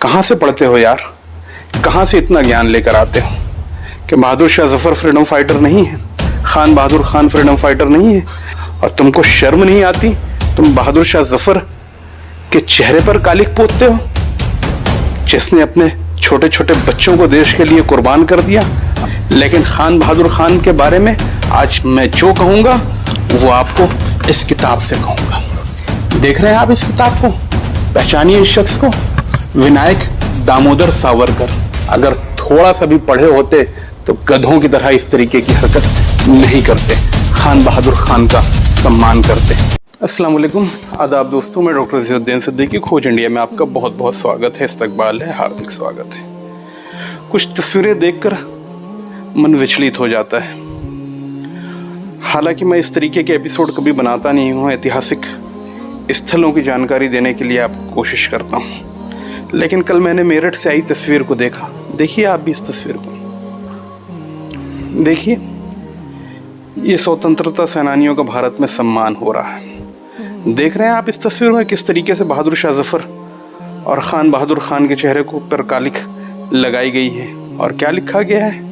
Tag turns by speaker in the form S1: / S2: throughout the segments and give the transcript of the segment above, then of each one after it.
S1: कहाँ से पढ़ते हो यार? कहाँ से इतना ज्ञान लेकर आते हो कि बहादुर शाह जफर फ्रीडम फाइटर नहीं है, खान बहादुर खान फ्रीडम फाइटर नहीं है? और तुमको शर्म नहीं आती? तुम बहादुर शाह जफर के चेहरे पर कालिक पोतते हो, जिसने अपने छोटे छोटे बच्चों को देश के लिए कुर्बान कर दिया। लेकिन खान बहादुर खान के बारे में आज मैं जो कहूँगा वो आपको इस किताब से कहूँगा। देख रहे हैं आप इस किताब को? पहचानिए इस शख्स को, विनायक दामोदर सावरकर। अगर थोड़ा सा भी पढ़े होते तो गधों की तरह इस तरीके की हरकत नहीं करते, खान बहादुर खान का सम्मान करते। अस्सलाम वालेकुम, आदाब दोस्तों, मैं डॉक्टर ज़ियाउद्दीन सिद्दीकी, खोज इंडिया में आपका बहुत बहुत स्वागत है, इस्तकबाल है, हार्दिक स्वागत है। कुछ तस्वीरें देखकर मन विचलित हो जाता है। हालांकि मैं इस तरीके के एपिसोड कभी बनाता नहीं हूँ, ऐतिहासिक स्थलों की जानकारी देने के लिए आपको कोशिश करता हूँ, लेकिन कल मैंने मेरठ से आई तस्वीर को देखा। देखिए आप भी इस तस्वीर को देखिए, ये स्वतंत्रता सेनानियों का भारत में सम्मान हो रहा है। देख रहे हैं आप इस तस्वीर में किस तरीके से बहादुर शाह जफर और खान बहादुर खान के चेहरे को पर कालिक लगाई गई है, और क्या लिखा गया है?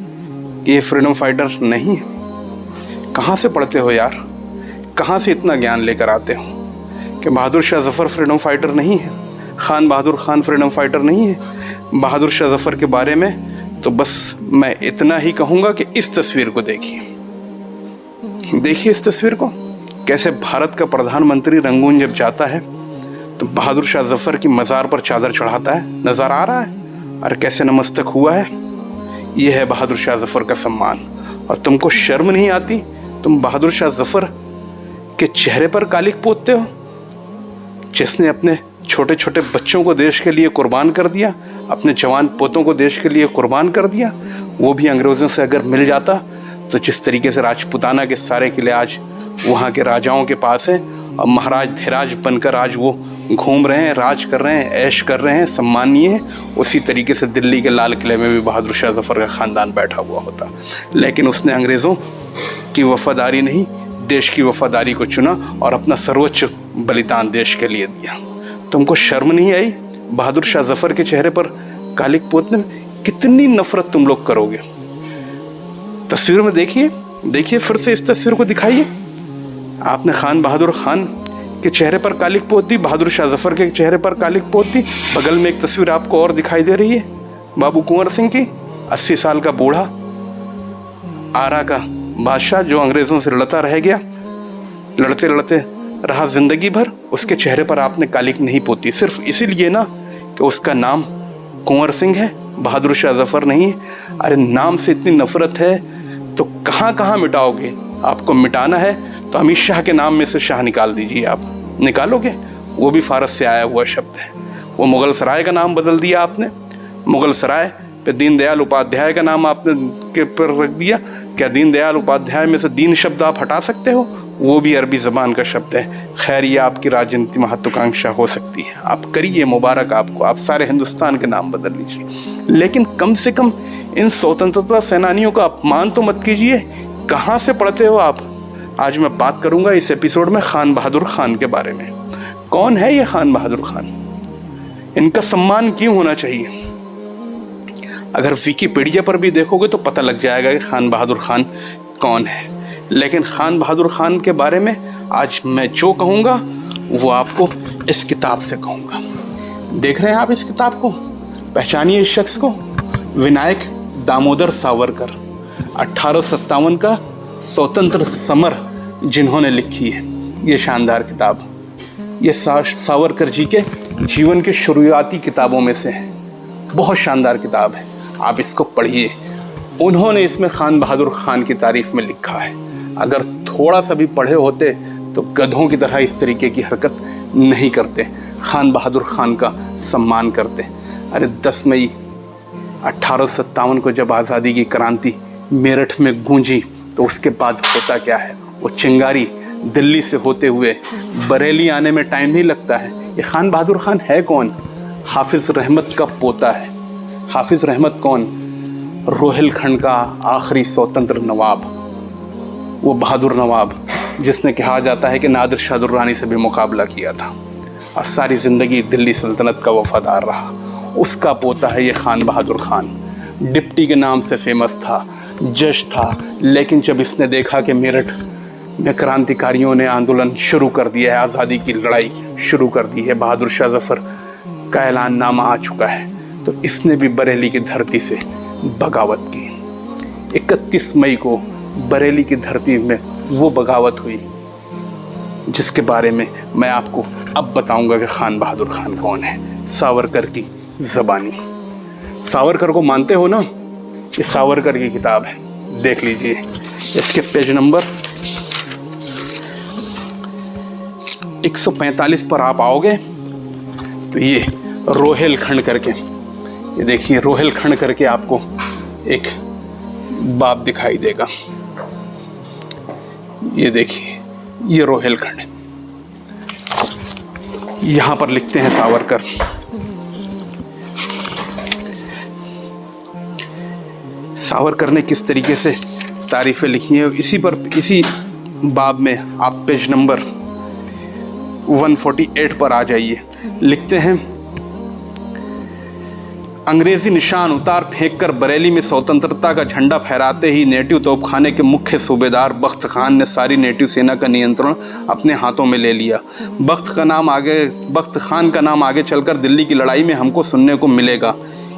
S1: ये फ्रीडम फाइटर नहीं है। कहाँ से पढ़ते हो यार? कहाँ से इतना ज्ञान लेकर आते हो कि बहादुर शाह जफर फ्रीडम फाइटर नहीं है, खान बहादुर खान फ्रीडम फाइटर नहीं है? बहादुर शाह जफर के बारे में तो बस मैं इतना ही कहूँगा कि इस तस्वीर को देखिए। देखिए इस तस्वीर को, कैसे भारत का प्रधानमंत्री रंगून जब जाता है तो बहादुर शाह जफर की मज़ार पर चादर चढ़ाता है, नज़र आ रहा है, और कैसे नमस्तक हुआ है। यह है बहादुर शाह जफर का सम्मान। और तुमको शर्म नहीं आती? तुम बहादुर शाह जफर के चेहरे पर कालिक पोतते हो, जिसने अपने छोटे छोटे बच्चों को देश के लिए कुर्बान कर दिया, अपने जवान पोतों को देश के लिए कुर्बान कर दिया। वो भी अंग्रेज़ों से अगर मिल जाता तो जिस तरीके से राजपूताना के सारे किले आज वहाँ के राजाओं के पास हैं, और महाराज धीराज बनकर आज वो घूम रहे हैं, राज कर रहे हैं, ऐश कर रहे हैं, सम्मानीय है, उसी तरीके से दिल्ली के लाल किले में भी बहादुर शाह जफर का ख़ानदान बैठा हुआ होता। लेकिन उसने अंग्रेज़ों की वफादारी नहीं, देश की वफादारी को चुना और अपना सर्वोच्च बलिदान देश के लिए दिया। तुमको शर्म नहीं आई बहादुर शाह जफर के चेहरे पर कालिक पोतने में? कितनी नफरत तुम लोग करोगे? तस्वीर में देखिए, देखिए फिर से इस तस्वीर को दिखाइए। आपने खान बहादुर खान के चेहरे पर कालिक पोत दी, बहादुर शाह जफर के चेहरे पर कालिक पोत दी। बगल में एक तस्वीर आपको और दिखाई दे रही है, बाबू कुंवर सिंह की, 80 साल का बूढ़ा आरा का बादशाह जो अंग्रेज़ों से लड़ता रह गया, लड़ते लड़ते रहा जिंदगी भर। उसके चेहरे पर आपने कालिक नहीं पोती, सिर्फ इसीलिए ना कि उसका नाम कुंवर सिंह है, बहादुर शाह जफर नहीं है। अरे नाम से इतनी नफरत है तो कहाँ कहाँ मिटाओगे? आपको मिटाना है तो अमित शाह के नाम में से शाह निकाल दीजिए। आप निकालोगे? वो भी फारस से आया हुआ शब्द है। वो मुग़ल सराय का नाम बदल दिया आपने, मुग़ल सराय पे दीनदयाल उपाध्याय का नाम आपने के पर रख दिया। क्या दीनदयाल उपाध्याय में से दीन शब्द आप हटा सकते हो? वो भी अरबी ज़बान का शब्द है। खैर, ये आपकी राजनीति महत्वाकांक्षा हो सकती है, आप करिए, मुबारक आपको, आप सारे हिंदुस्तान के नाम बदल लीजिए, लेकिन कम से कम इन स्वतंत्रता सेनानियों का अपमान तो मत कीजिए। कहाँ से पढ़ते हो आप? आज मैं बात करूँगा इस एपिसोड में खान बहादुर खान के बारे में। कौन है ये खान बहादुर खान? इनका सम्मान क्यों होना चाहिए? अगर विकिपीडिया पर भी देखोगे तो पता लग जाएगा कि खान बहादुर खान कौन है। लेकिन खान बहादुर खान के बारे में आज मैं जो कहूँगा वो आपको इस किताब से कहूँगा। देख रहे हैं आप इस किताब को? पहचानिए इस शख्स को, विनायक दामोदर सावरकर। 1857 का स्वतंत्र समर जिन्होंने लिखी है ये शानदार किताब, ये सावरकर जी के जीवन के शुरुआती किताबों में से है। बहुत शानदार किताब है, आप इसको पढ़िए। उन्होंने इसमें खान बहादुर खान की तारीफ में लिखा है। अगर थोड़ा सा भी पढ़े होते तो गधों की तरह इस तरीके की हरकत नहीं करते, खान बहादुर खान का सम्मान करते। अरे 10 मई 1857 को जब आज़ादी की क्रांति मेरठ में गूंजी तो उसके बाद होता क्या है? वो चिंगारी दिल्ली से होते हुए बरेली आने में टाइम नहीं लगता है। ये खान बहादुर खान है कौन? हाफिज़ रहमत का पोता है। हाफिज़ रहमत कौन? रोहिलखंड का आखिरी स्वतंत्र नवाब, वो बहादुर नवाब जिसने कहा जाता है कि नादिर शाह दुर्रानी से भी मुकाबला किया था और सारी ज़िंदगी दिल्ली सल्तनत का वफादार रहा। उसका पोता है ये खान बहादुर खान। डिप्टी के नाम से फेमस था, जज था, लेकिन जब इसने देखा कि मेरठ में क्रांतिकारियों ने आंदोलन शुरू कर दिया है, आज़ादी की लड़ाई शुरू कर दी है, बहादुर शाह जफ़र का ऐलाननामा आ चुका है, तो इसने भी बरेली की धरती से बगावत की। 31 मई को बरेली की धरती में वो बगावत हुई जिसके बारे में मैं आपको अब बताऊंगा कि खान बहादुर खान कौन है। सावरकर की ज़बानी। सावरकर को मानते हो ना? ये सावरकर की किताब है, देख लीजिए। इसके पेज नंबर 145 पर आप आओगे तो ये रोहेलखंड करके, ये देखिए रोहेलखंड करके आपको एक बाब दिखाई देगा। ये देखिए, ये रोहेलखंड, यहां पर लिखते हैं सावरकर। सावरकर ने किस तरीके से तारीफ़ें लिखी हैं, इसी बाब में आप पेज नंबर 148 पर आ जाइए। लिखते हैं, अंग्रेजी निशान उतार फेंककर बरेली में स्वतंत्रता का झंडा फहराते ही नेटिव तोपखाने के मुख्य सूबेदार बख्त खान ने सारी नेटिव सेना का नियंत्रण अपने हाथों में ले लिया। बख्त खान का नाम आगे चलकर दिल्ली की लड़ाई में हमको सुनने को मिलेगा।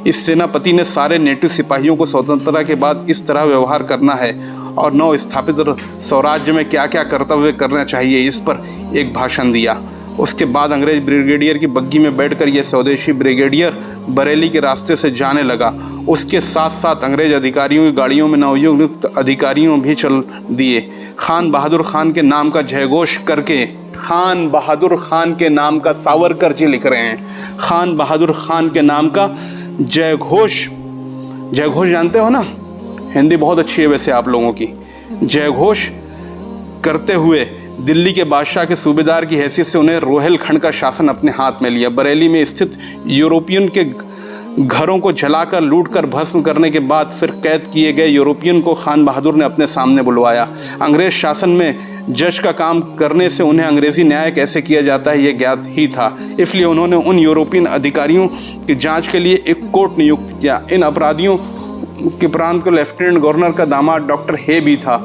S1: इस सेनापति ने सारे नेटिव सिपाहियों को स्वतंत्रता के बाद इस तरह व्यवहार करना है और नव स्थापित स्वराज्य में क्या क्या कर्तव्य करना चाहिए, इस पर एक भाषण दिया। उसके बाद अंग्रेज ब्रिगेडियर की बग्गी में बैठकर यह स्वदेशी ब्रिगेडियर बरेली के रास्ते से जाने लगा। उसके साथ साथ अंग्रेज अधिकारियों की गाड़ियों में नवनियुक्त अधिकारियों भी चल दिए। खान बहादुर खान के नाम का जयघोष करके, खान बहादुर खान के नाम का, सावरकर जी लिख रहे हैं, खान बहादुर खान के नाम का जयघोष जानते हो ना? हिंदी बहुत अच्छी है वैसे आप लोगों की। जयघोष करते हुए दिल्ली के बादशाह के सूबेदार की हैसियत से उन्हें रोहेलखंड का शासन अपने हाथ में लिया। बरेली में स्थित यूरोपियन के घरों को जलाकर लूटकर भस्म करने के बाद फिर कैद किए गए यूरोपियन को खान बहादुर ने अपने सामने बुलवाया। अंग्रेज शासन में जज का काम करने से उन्हें अंग्रेजी न्याय कैसे किया जाता है ये ज्ञात ही था, इसलिए उन्होंने उन यूरोपियन अधिकारियों की जांच के लिए एक कोर्ट नियुक्त किया। इन अपराधियों के प्रांत को लेफ्टिनेंट गवर्नर का दामाद डॉक्टर हे भी था।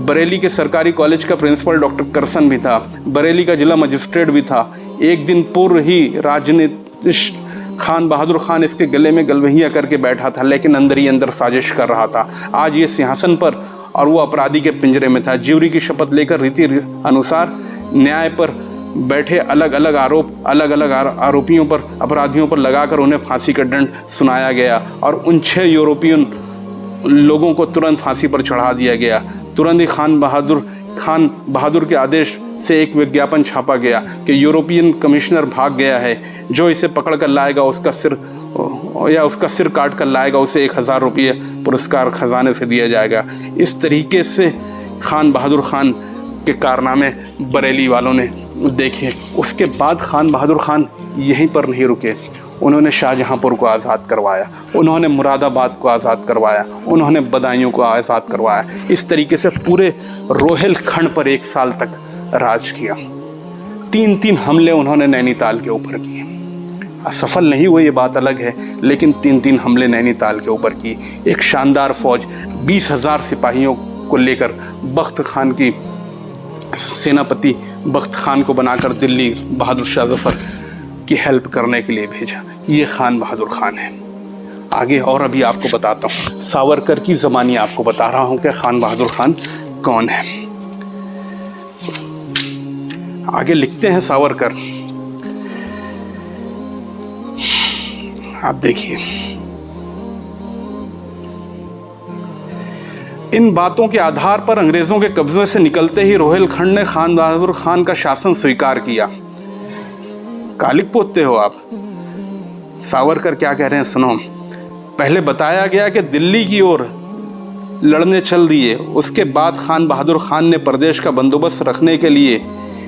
S1: बरेली के सरकारी कॉलेज का प्रिंसिपल डॉक्टर करसन भी था। बरेली का जिला मजिस्ट्रेट भी था। एक दिन पूर्व ही राजनीतिक खान बहादुर खान इसके गले में गलवहिया करके बैठा था, लेकिन अंदर ही अंदर साजिश कर रहा था। आज ये सिंहासन पर और वो अपराधी के पिंजरे में था। ज्यूरी की शपथ लेकर रीति अनुसार न्याय पर बैठे अलग अलग आरोपियों पर, अपराधियों पर लगाकर उन्हें फांसी का दंड सुनाया गया और उन 6 यूरोपियन लोगों को तुरंत फांसी पर चढ़ा दिया गया। तुरंत ही खान बहादुर के आदेश से एक विज्ञापन छापा गया कि यूरोपियन कमिश्नर भाग गया है, जो इसे पकड़ कर लाएगा उसका सिर काट कर लाएगा, उसे 1000 रुपये पुरस्कार खजाने से दिया जाएगा। इस तरीके से खान बहादुर खान के कारनामे बरेली वालों ने देखे। उसके बाद खान बहादुर खान यहीं पर नहीं रुके, उन्होंने शाहजहांपुर को आज़ाद करवाया, उन्होंने मुरादाबाद को आज़ाद करवाया, उन्होंने बदायूं को आज़ाद करवाया। इस तरीके से पूरे रोहेलखंड पर 1 साल तक राज किया। 3 हमले उन्होंने नैनीताल के ऊपर किए। असफल नहीं हुए ये बात अलग है, लेकिन 3 हमले नैनीताल के ऊपर किए। एक शानदार फौज 20,000 सिपाहियों को लेकर बख्त खान की सेनापति बख्त खान को बनाकर दिल्ली बहादुर शाह जफ़र की हेल्प करने के लिए भेजा। ये खान बहादुर खान है। आगे और अभी आपको बताता हूँ, सावरकर की ज़बानी आपको बता रहा हूँ कि खान बहादुर खान कौन है। आगे लिखते हैं सावरकर, आप देखिए, इन बातों के आधार पर अंग्रेजों के कब्जे से निकलते ही रोहेलखंड ने खान बहादुर खान का शासन स्वीकार किया। कालिक पोतते हो आप। सावरकर क्या कह रहे हैं सुनो। पहले बताया गया कि दिल्ली की ओर लड़ने चल दिए। उसके बाद खान बहादुर खान ने प्रदेश का बंदोबस्त रखने के लिए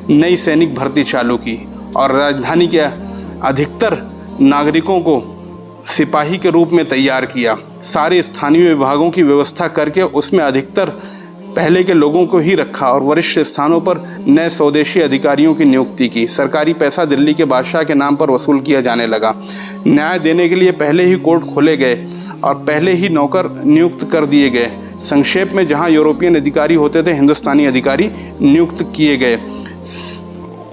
S1: नई सैनिक भर्ती चालू की और राजधानी के अधिकतर नागरिकों को सिपाही के रूप में तैयार किया। सारे स्थानीय विभागों की व्यवस्था करके उसमें अधिकतर पहले के लोगों को ही रखा और वरिष्ठ स्थानों पर नए स्वदेशी अधिकारियों की नियुक्ति की। सरकारी पैसा दिल्ली के बादशाह के नाम पर वसूल किया जाने लगा। न्याय देने के लिए पहले ही कोर्ट खोले गए और पहले ही नौकर नियुक्त कर दिए गए। संक्षेप में, जहां यूरोपियन अधिकारी होते थे, हिंदुस्तानी अधिकारी नियुक्त किए गए।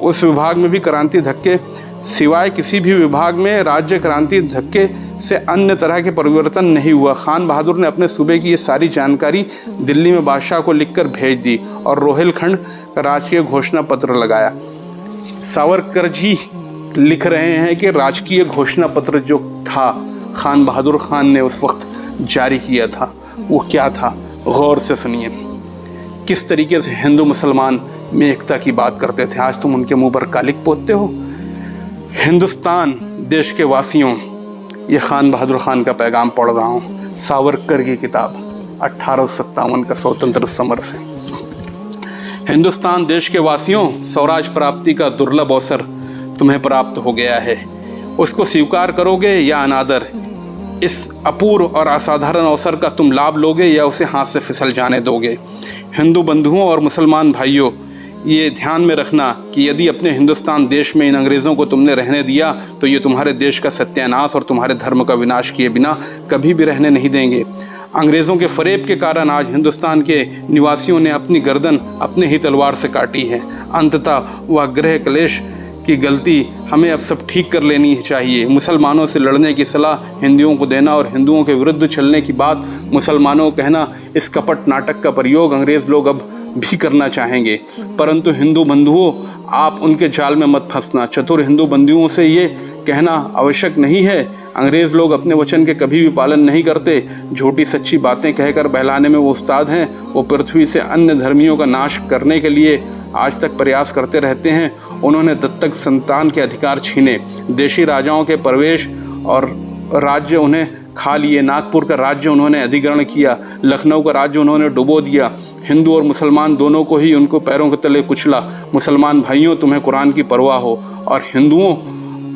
S1: उस विभाग में भी क्रांति धक्के सिवाय किसी भी विभाग में राज्य क्रांति धक्के से अन्य तरह के परिवर्तन नहीं हुआ। खान बहादुर ने अपने सूबे की ये सारी जानकारी दिल्ली में बादशाह को लिखकर भेज दी और रोहिलखंड का राजकीय घोषणा पत्र लगाया। सावरकर जी लिख रहे हैं कि राजकीय घोषणा पत्र जो था खान बहादुर खान ने उस वक्त जारी किया था, वो क्या था, गौर से सुनिए। किस तरीके से हिंदू मुसलमान में एकता की बात करते थे। आज तुम उनके मुंह पर कालिक पोतते हो। हिंदुस्तान देश के वासियों, ये खान बहादुर खान का पैगाम पढ़ रहा हूँ, सावरकर की किताब 1857 का स्वतंत्र समर से। हिंदुस्तान देश के वासियों, स्वराज प्राप्ति का दुर्लभ अवसर तुम्हें प्राप्त हो गया है। उसको स्वीकार करोगे या अनादर। इस अपूर्व और असाधारण अवसर का तुम लाभ लोगे या उसे हाथ से फिसल जाने दोगे। हिंदू बंधुओं और मुसलमान भाइयों, ये ध्यान में रखना कि यदि अपने हिंदुस्तान देश में इन अंग्रेज़ों को तुमने रहने दिया तो ये तुम्हारे देश का सत्यानाश और तुम्हारे धर्म का विनाश किए बिना कभी भी रहने नहीं देंगे। अंग्रेज़ों के फरेब के कारण आज हिंदुस्तान के निवासियों ने अपनी गर्दन अपने ही तलवार से काटी है। अंततः वह गृह क्लेश की गलती हमें अब सब ठीक कर लेनी चाहिए। मुसलमानों से लड़ने की सलाह हिंदुओं को देना और हिंदुओं के विरुद्ध चलने की बात मुसलमानों को कहना, इस कपट नाटक का प्रयोग अंग्रेज़ लोग अब भी करना चाहेंगे। परंतु हिंदू बंधुओं, आप उनके जाल में मत फंसना। चतुर हिंदू बंधुओं से ये कहना आवश्यक नहीं है, अंग्रेज़ लोग अपने वचन के कभी भी पालन नहीं करते। झूठी सच्ची बातें कहकर बहलाने में वो उस्ताद हैं। वो पृथ्वी से अन्य धर्मियों का नाश करने के लिए आज तक प्रयास करते रहते हैं। उन्होंने दत्तक संतान के अधिकार छीने, देशी राजाओं के प्रवेश और राज्य उन्हें खा लिए। नागपुर का राज्य उन्होंने अधिग्रहण किया, लखनऊ का राज्य उन्होंने डुबो दिया। हिंदू और मुसलमान दोनों को ही उनको पैरों के तले कुचला। मुसलमान भाइयों, तुम्हें कुरान की परवाह हो और हिंदुओं,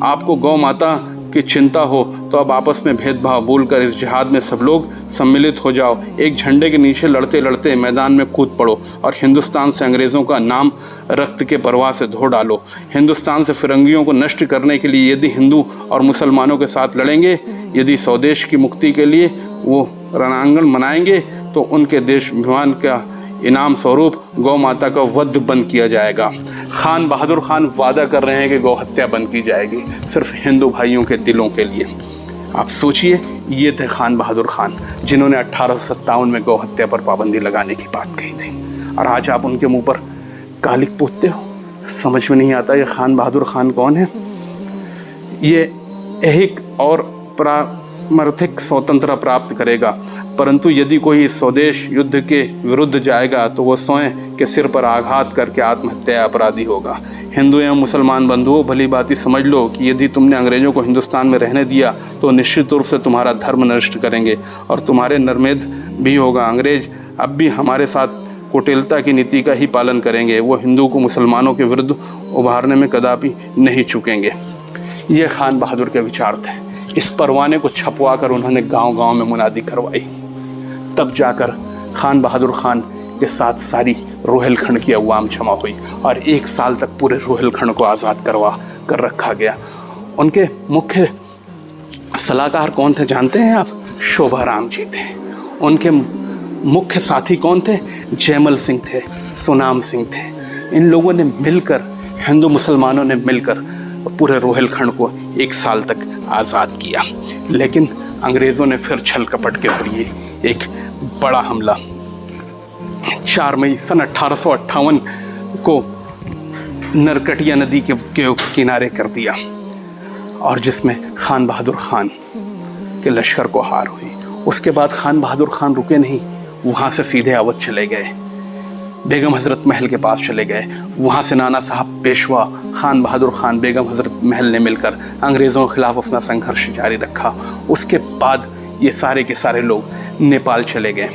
S1: आपको गौ माता की चिंता हो तो अब आपस में भेदभाव भूलकर इस जिहाद में सब लोग सम्मिलित हो जाओ। एक झंडे के नीचे लड़ते लड़ते मैदान में कूद पड़ो और हिंदुस्तान से अंग्रेज़ों का नाम रक्त के प्रवाह से धो डालो। हिंदुस्तान से फिरंगियों को नष्ट करने के लिए यदि हिंदू और मुसलमानों के साथ लड़ेंगे, यदि स्वदेश की मुक्ति के लिए वो रणांगण बनाएंगे, तो उनके देशाभिमान का इनाम स्वरूप गौ माता का वध बंद किया जाएगा। खान बहादुर खान वादा कर रहे हैं कि गौ हत्या बंद की जाएगी, सिर्फ हिंदू भाइयों के दिलों के लिए। आप सोचिए, ये थे खान बहादुर खान जिन्होंने 1857 में गौ हत्या पर पाबंदी लगाने की बात कही थी, और आज आप उनके मुंह पर कालिक पोतते हो। समझ में नहीं आता ये खान बहादुर खान कौन है। ये एक और पारमार्थिक स्वतंत्रता प्राप्त करेगा, परंतु यदि कोई स्वदेश युद्ध के विरुद्ध जाएगा तो वह स्वयं के सिर पर आघात करके आत्महत्या अपराधी होगा। हिंदू एवं मुसलमान बंधुओं, भली भांति समझ लो कि यदि तुमने अंग्रेजों को हिंदुस्तान में रहने दिया तो निश्चित रूप से तुम्हारा धर्म नष्ट करेंगे और तुम्हारे नरमेध भी होगा। अंग्रेज अब भी हमारे साथ कुटिलता की नीति का ही पालन करेंगे। वो हिंदू को मुसलमानों के विरुद्ध उभारने में कदापि नहीं चूकेंगे। ये खान बहादुर के विचार थे। इस परवाने को छपवा कर उन्होंने गांव-गांव में मुनादी करवाई। तब जाकर खान बहादुर खान के साथ सारी रोहिलखंड की अवाम जमा हुई और 1 साल तक पूरे रोहिलखंड को आज़ाद करवा कर रखा गया। उनके मुख्य सलाहकार कौन थे जानते हैं आप? शोभाराम जी थे। उनके मुख्य साथी कौन थे? जयमल सिंह थे, सुनाम सिंह थे। इन लोगों ने मिलकर, हिंदू मुसलमानों ने मिलकर पूरे रोहिलखंड को 1 साल तक आज़ाद किया। लेकिन अंग्रेज़ों ने फिर छल कपट के जरिए एक बड़ा हमला 4 मई सन 1858 को नरकटिया नदी के किनारे कर दिया, और जिसमें खान बहादुर खान के लश्कर को हार हुई। उसके बाद खान बहादुर खान रुके नहीं, वहाँ से सीधे अवध चले गए, बेगम हज़रत महल के पास चले गए। वहाँ से नाना साहब पेशवा, खान बहादुर खान, बेगम हज़रत महल ने मिलकर अंग्रेज़ों के खिलाफ अपना संघर्ष जारी रखा। उसके बाद ये सारे के सारे लोग नेपाल चले गए।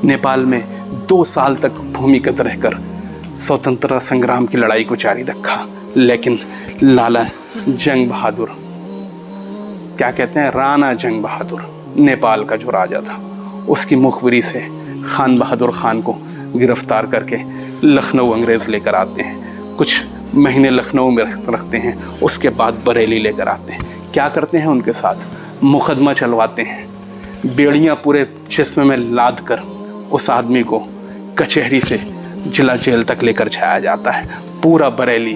S1: नेपाल में 2 साल तक भूमिगत रहकर स्वतंत्रता संग्राम की लड़ाई को जारी रखा। लेकिन लाला जंग बहादुर, क्या कहते हैं, राणा जंग बहादुर, नेपाल का जो राजा था, उसकी मुखबिरी से खान बहादुर खान को गिरफ्तार करके लखनऊ अंग्रेज़ लेकर आते हैं। कुछ महीने लखनऊ में रखते हैं, उसके बाद बरेली लेकर आते हैं। क्या करते हैं उनके साथ? मुकदमा चलवाते हैं, बेड़ियाँ पूरे जिस्म में लाद कर उस आदमी को कचहरी से जिला जेल तक लेकर जाया जाता है। पूरा बरेली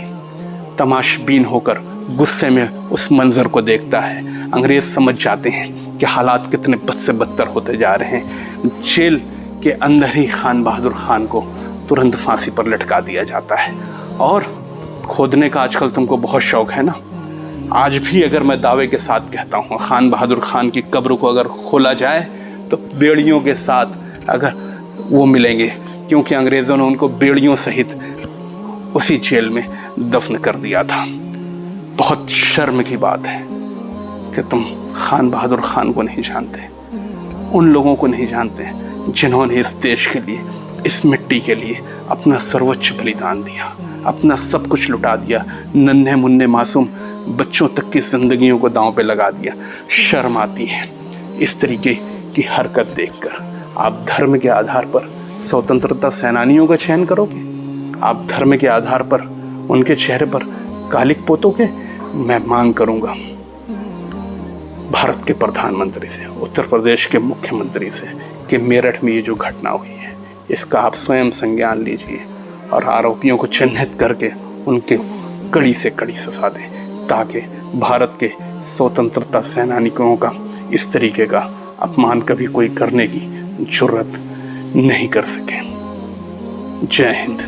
S1: तमाशबीन होकर गुस्से में उस मंज़र को देखता है। अंग्रेज़ समझ जाते हैं कि हालात कितने बद से बदतर होते जा रहे हैं। जेल के अंदर ही खान बहादुर खान को तुरंत फांसी पर लटका दिया जाता है। और खोदने का आजकल तुमको बहुत शौक़ है ना, आज भी अगर मैं दावे के साथ कहता हूँ खान बहादुर खान की कब्र को अगर खोला जाए तो बेड़ियों के साथ अगर वो मिलेंगे, क्योंकि अंग्रेज़ों ने उनको बेड़ियों सहित उसी जेल में दफन कर दिया था। बहुत शर्म की बात है कि तुम खान बहादुर खान को नहीं जानते, उन लोगों को नहीं जानते जिन्होंने इस देश के लिए, इस मिट्टी के लिए अपना सर्वोच्च बलिदान दिया, अपना सब कुछ लुटा दिया, नन्हे मुन्ने मासूम बच्चों तक की ज़िंदगियों को दांव पे लगा दिया। शर्म आती है इस तरीके की हरकत देखकर। आप धर्म के आधार पर स्वतंत्रता सेनानियों का चयन करोगे? आप धर्म के आधार पर उनके चेहरे पर कालिक पोतोगे? मैं मांग करूंगा भारत के प्रधानमंत्री से, उत्तर प्रदेश के मुख्यमंत्री से कि मेरठ में ये जो घटना हुई है इसका आप स्वयं संज्ञान लीजिए और आरोपियों को चिन्हित करके उनके कड़ी से कड़ी सजा दें, ताकि भारत के स्वतंत्रता सैनिकों का इस तरीके का अपमान कभी कोई करने की जुर्रत नहीं कर सके। जय हिंद।